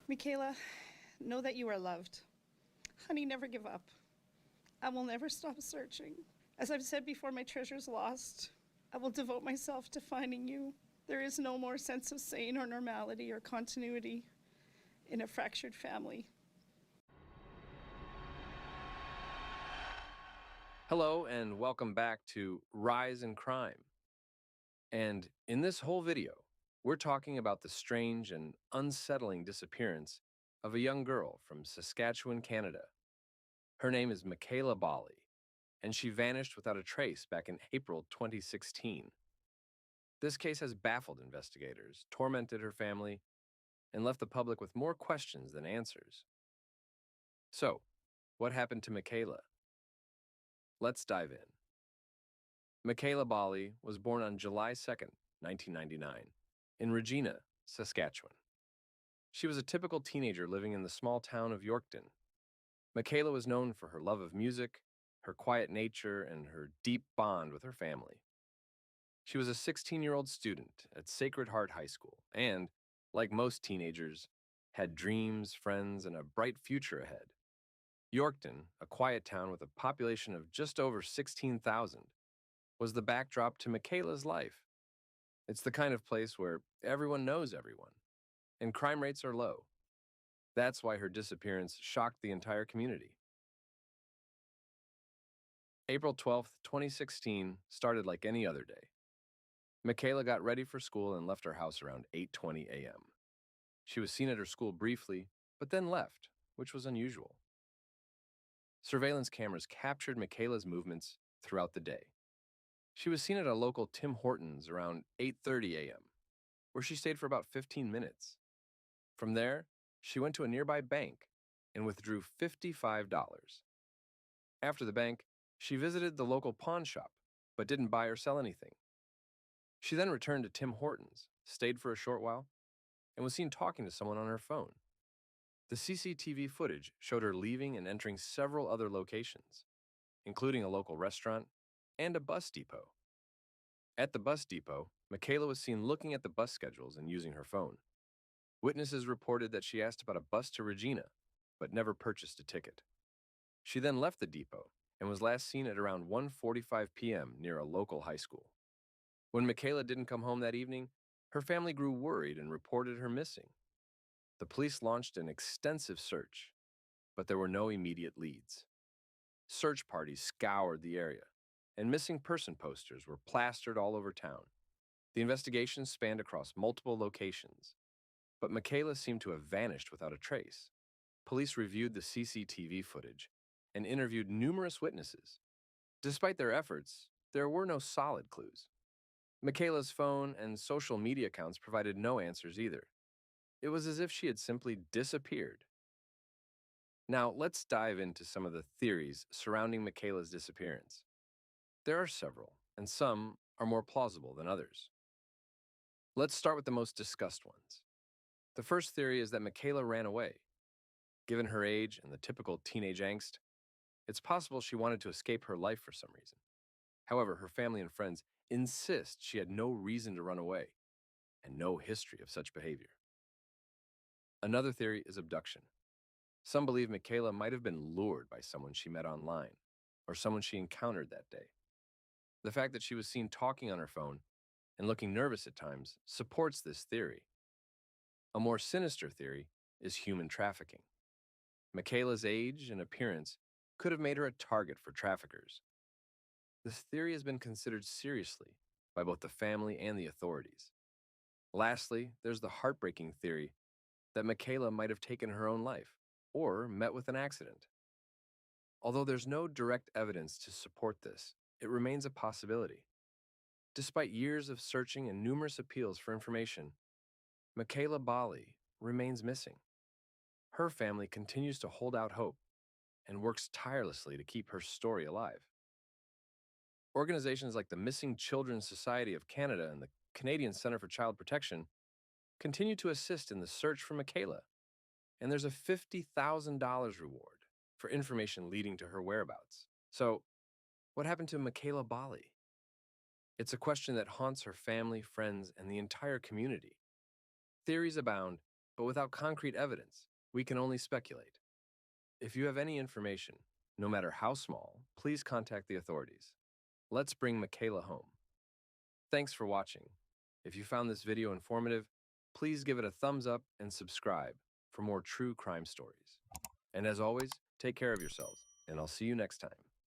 Mekayla, know that you are loved. Honey, never give up. I will never stop searching. As I've said before, my treasure's lost. I will devote myself to finding you. There is no more sense of sane or normality or continuity in a fractured family. Hello and welcome back to Rise in Crime. And in this whole video, we're talking about the strange and unsettling disappearance of a young girl from Saskatchewan, Canada. Her name is Mekayla Bali, and she vanished without a trace back in April 2016. This case has baffled investigators, tormented her family, and left the public with more questions than answers. So, what happened to Mekayla? Let's dive in. Mekayla Bali was born on July 2nd, 1999, in Regina, Saskatchewan. She was a typical teenager living in the small town of Yorkton. Mekayla was known for her love of music, her quiet nature, and her deep bond with her family. She was a 16-year-old student at Sacred Heart High School and, like most teenagers, had dreams, friends, and a bright future ahead. Yorkton, a quiet town with a population of just over 16,000, was the backdrop to Mekayla's life. It's the kind of place where everyone knows everyone, and crime rates are low. That's why her disappearance shocked the entire community. April 12th, 2016 started like any other day. Mekayla got ready for school and left her house around 8:20 a.m. She was seen at her school briefly, but then left, which was unusual. Surveillance cameras captured Mekayla's movements throughout the day. She was seen at a local Tim Hortons around 8:30 a.m., where she stayed for about 15 minutes. From there, she went to a nearby bank and withdrew $55. After the bank, she visited the local pawn shop, but didn't buy or sell anything. She then returned to Tim Hortons, stayed for a short while, and was seen talking to someone on her phone. The CCTV footage showed her leaving and entering several other locations, including a local restaurant and a bus depot. At the bus depot, Mekayla was seen looking at the bus schedules and using her phone. Witnesses reported that she asked about a bus to Regina, but never purchased a ticket. She then left the depot and was last seen at around 1:45 p.m. near a local high school. When Mekayla didn't come home that evening, her family grew worried and reported her missing. The police launched an extensive search, but there were no immediate leads. Search parties scoured the area, and missing person posters were plastered all over town. The investigation spanned across multiple locations, but Mekayla seemed to have vanished without a trace. Police reviewed the CCTV footage and interviewed numerous witnesses. Despite their efforts, there were no solid clues. Mekayla's phone and social media accounts provided no answers either. It was as if she had simply disappeared. Now, let's dive into some of the theories surrounding Mekayla's disappearance. There are several, and some are more plausible than others. Let's start with the most discussed ones. The first theory is that Mekayla ran away. Given her age and the typical teenage angst, it's possible she wanted to escape her life for some reason. However, her family and friends insist she had no reason to run away and no history of such behavior. Another theory is abduction. Some believe Mekayla might have been lured by someone she met online or someone she encountered that day. The fact that she was seen talking on her phone and looking nervous at times supports this theory. A more sinister theory is human trafficking. Mekayla's age and appearance could have made her a target for traffickers. This theory has been considered seriously by both the family and the authorities. Lastly, there's the heartbreaking theory that Mekayla might have taken her own life or met with an accident. Although there's no direct evidence to support this, it remains a possibility. Despite years of searching and numerous appeals for information, Mekayla Bali remains missing. Her family continues to hold out hope and works tirelessly to keep her story alive. Organizations like the Missing Children Society of Canada and the Canadian Centre for Child Protection continue to assist in the search for Mekayla, and there's a $50,000 reward for information leading to her whereabouts. So, what happened to Mekayla Bali? It's a question that haunts her family, friends, and the entire community. Theories abound, but without concrete evidence, we can only speculate. If you have any information, no matter how small, please contact the authorities. Let's bring Mekayla home. Thanks for watching. If you found this video informative, please give it a thumbs up and subscribe for more true crime stories. And as always, take care of yourselves, and I'll see you next time.